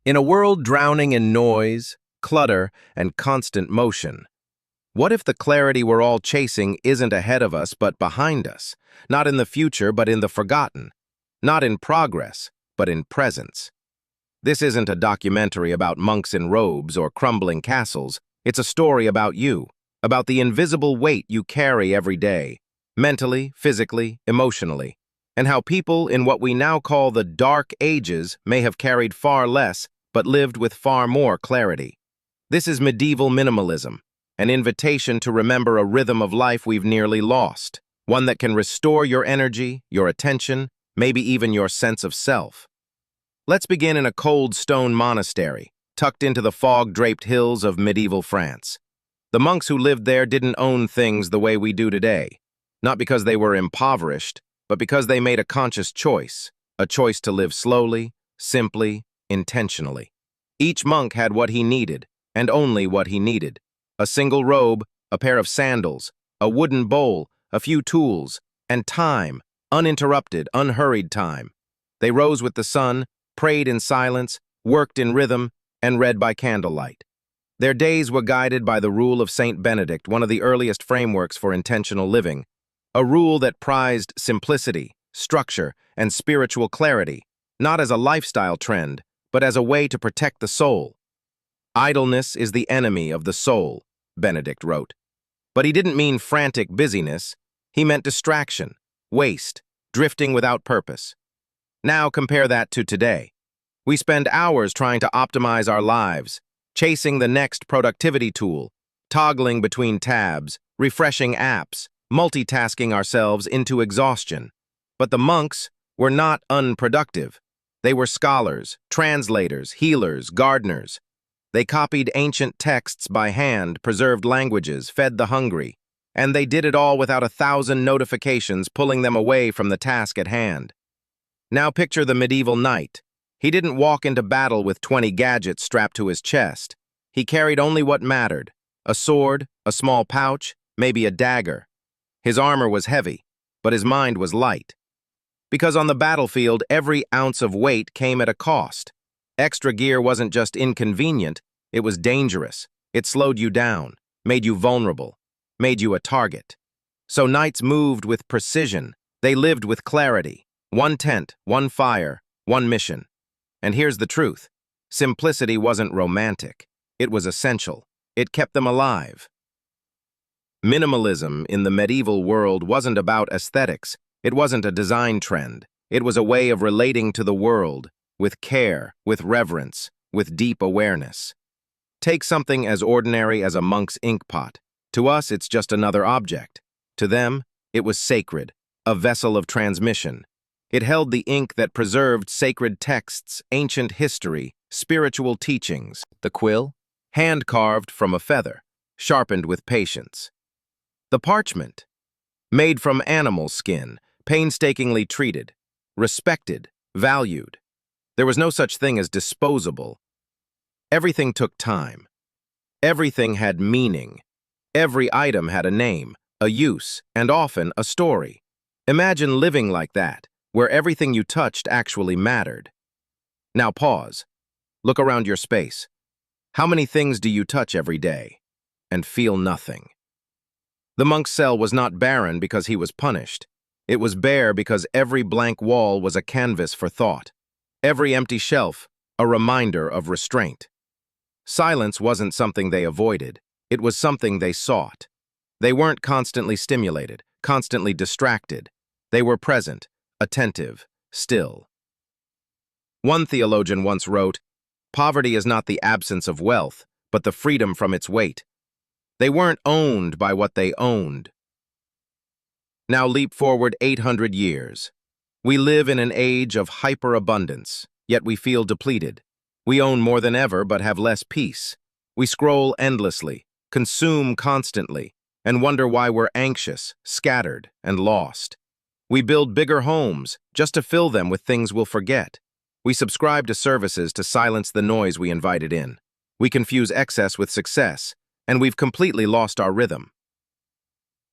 In a world drowning in noise, clutter, and constant motion, what if the clarity we're all chasing isn't ahead of us but behind us? Not in the future, but in the forgotten. Not in progress, but in presence. This isn't a documentary about monks in robes or crumbling castles. It's a story about you, about the invisible weight you carry every day, mentally, physically, emotionally, and how people in what we now call the Dark Ages may have carried far less but lived with far more clarity. This is medieval minimalism, an invitation to remember a rhythm of life we've nearly lost, one that can restore your energy, your attention, maybe even your sense of self. Let's begin in a cold stone monastery, tucked into the fog-draped hills of medieval France. The monks who lived there didn't own things the way we do today, not because they were impoverished, but because they made a conscious choice, a choice to live slowly, simply, intentionally. Each monk had what he needed, and only what he needed. A single robe, a pair of sandals, a wooden bowl, a few tools, and time, uninterrupted, unhurried time. They rose with the sun, prayed in silence, worked in rhythm, and read by candlelight. Their days were guided by the rule of Saint Benedict, one of the earliest frameworks for intentional living, a rule that prized simplicity, structure, and spiritual clarity, not as a lifestyle trend, but as a way to protect the soul. Idleness is the enemy of the soul, Benedict wrote. But he didn't mean frantic busyness. He meant distraction, waste, drifting without purpose. Now compare that to today. We spend hours trying to optimize our lives, chasing the next productivity tool, toggling between tabs, refreshing apps, multitasking ourselves into exhaustion. But the monks were not unproductive. They were scholars, translators, healers, gardeners. They copied ancient texts by hand, preserved languages, fed the hungry, and they did it all without 1,000 notifications pulling them away from the task at hand. Now picture the medieval knight. He didn't walk into battle with 20 gadgets strapped to his chest. He carried only what mattered: a sword, a small pouch, maybe a dagger. His armor was heavy, but his mind was light. Because on the battlefield, every ounce of weight came at a cost. Extra gear wasn't just inconvenient, it was dangerous. It slowed you down, made you vulnerable, made you a target. So knights moved with precision. They lived with clarity. One tent, one fire, one mission. And here's the truth. Simplicity wasn't romantic. It was essential. It kept them alive. Minimalism in the medieval world wasn't about aesthetics. It wasn't a design trend. It was a way of relating to the world, with care, with reverence, with deep awareness. Take something as ordinary as a monk's ink pot. To us, it's just another object. To them, it was sacred, a vessel of transmission. It held the ink that preserved sacred texts, ancient history, spiritual teachings. The quill, hand-carved from a feather, sharpened with patience. The parchment, made from animal skin, painstakingly treated, respected, valued. There was no such thing as disposable. Everything took time. Everything had meaning. Every item had a name, a use, and often a story. Imagine living like that, where everything you touched actually mattered. Now pause. Look around your space. How many things do you touch every day and feel nothing? The monk's cell was not barren because he was punished. It was bare because every blank wall was a canvas for thought. Every empty shelf, a reminder of restraint. Silence wasn't something they avoided. It was something they sought. They weren't constantly stimulated, constantly distracted. They were present, attentive, still. One theologian once wrote, "Poverty is not the absence of wealth, but the freedom from its weight." They weren't owned by what they owned. Now leap forward 800 years. We live in an age of hyperabundance, yet we feel depleted. We own more than ever but have less peace. We scroll endlessly, consume constantly, and wonder why we're anxious, scattered, and lost. We build bigger homes just to fill them with things we'll forget. We subscribe to services to silence the noise we invited in. We confuse excess with success, and we've completely lost our rhythm.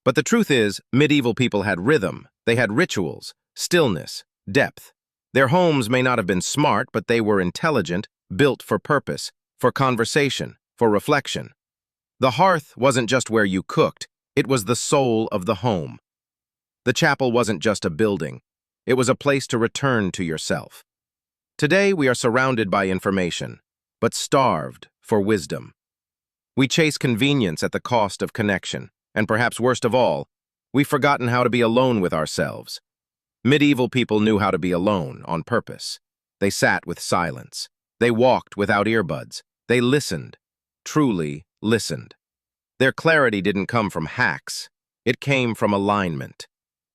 But the truth is, medieval people had rhythm. They had rituals, stillness, depth. Their homes may not have been smart, but they were intelligent, built for purpose, for conversation, for reflection. The hearth wasn't just where you cooked, it was the soul of the home. The chapel wasn't just a building, it was a place to return to yourself. Today we are surrounded by information, but starved for wisdom. We chase convenience at the cost of connection, and perhaps worst of all, we've forgotten how to be alone with ourselves. Medieval people knew how to be alone on purpose. They sat with silence. They walked without earbuds. They listened, truly listened. Their clarity didn't come from hacks. It came from alignment.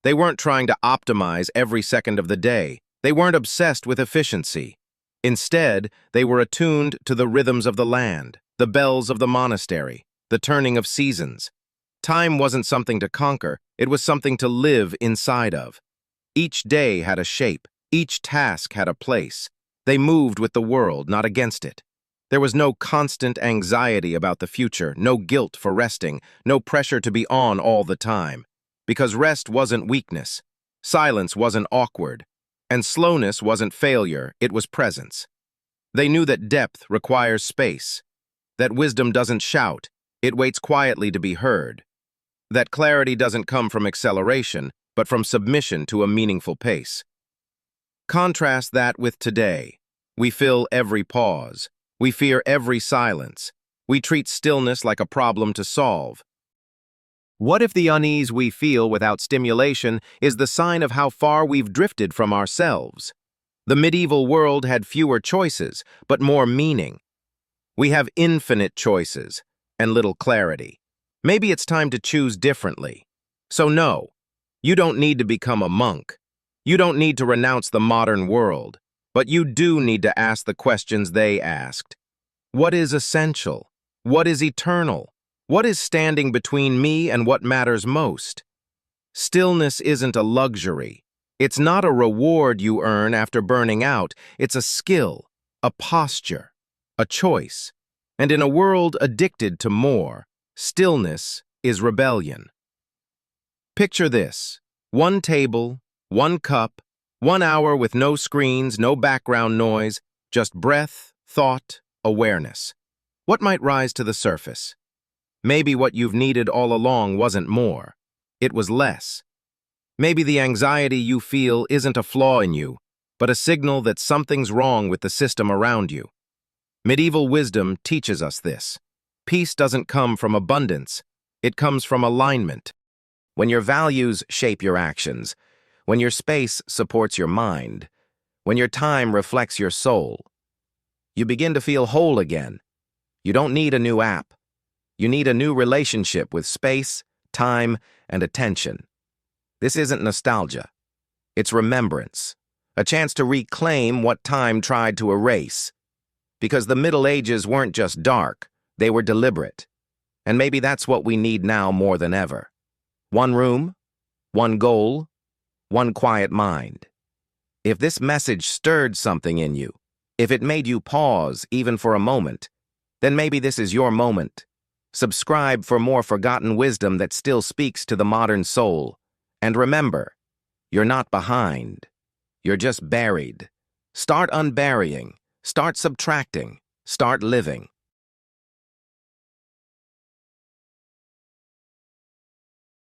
They weren't trying to optimize every second of the day. They weren't obsessed with efficiency. Instead, they were attuned to the rhythms of the land, the bells of the monastery, the turning of seasons. Time wasn't something to conquer, it was something to live inside of. Each day had a shape, each task had a place. They moved with the world, not against it. There was no constant anxiety about the future, no guilt for resting, no pressure to be on all the time. Because rest wasn't weakness, silence wasn't awkward, and slowness wasn't failure, it was presence. They knew that depth requires space, that wisdom doesn't shout, it waits quietly to be heard, that clarity doesn't come from acceleration, but from submission to a meaningful pace. Contrast that with today. We fill every pause. We fear every silence. We treat stillness like a problem to solve. What if the unease we feel without stimulation is the sign of how far we've drifted from ourselves? The medieval world had fewer choices, but more meaning. We have infinite choices and little clarity. Maybe it's time to choose differently. So no, you don't need to become a monk. You don't need to renounce the modern world, but you do need to ask the questions they asked. What is essential? What is eternal? What is standing between me and what matters most? Stillness isn't a luxury. It's not a reward you earn after burning out. It's a skill, a posture, a choice. And in a world addicted to more, stillness is rebellion. Picture this: one table, one cup, 1 hour with no screens, no background noise, just breath, thought, awareness. What might rise to the surface? Maybe what you've needed all along wasn't more. It was less. Maybe the anxiety you feel isn't a flaw in you, but a signal that something's wrong with the system around you. Medieval wisdom teaches us this. Peace doesn't come from abundance. It comes from alignment. When your values shape your actions, when your space supports your mind, when your time reflects your soul, you begin to feel whole again. You don't need a new app. You need a new relationship with space, time, and attention. This isn't nostalgia. It's remembrance, a chance to reclaim what time tried to erase. Because the Middle Ages weren't just dark, they were deliberate. And maybe that's what we need now more than ever. One room, one goal, one quiet mind. If this message stirred something in you, if it made you pause even for a moment, then maybe this is your moment. Subscribe for more forgotten wisdom that still speaks to the modern soul. And remember, you're not behind. You're just buried. Start unburying. Start subtracting. Start living.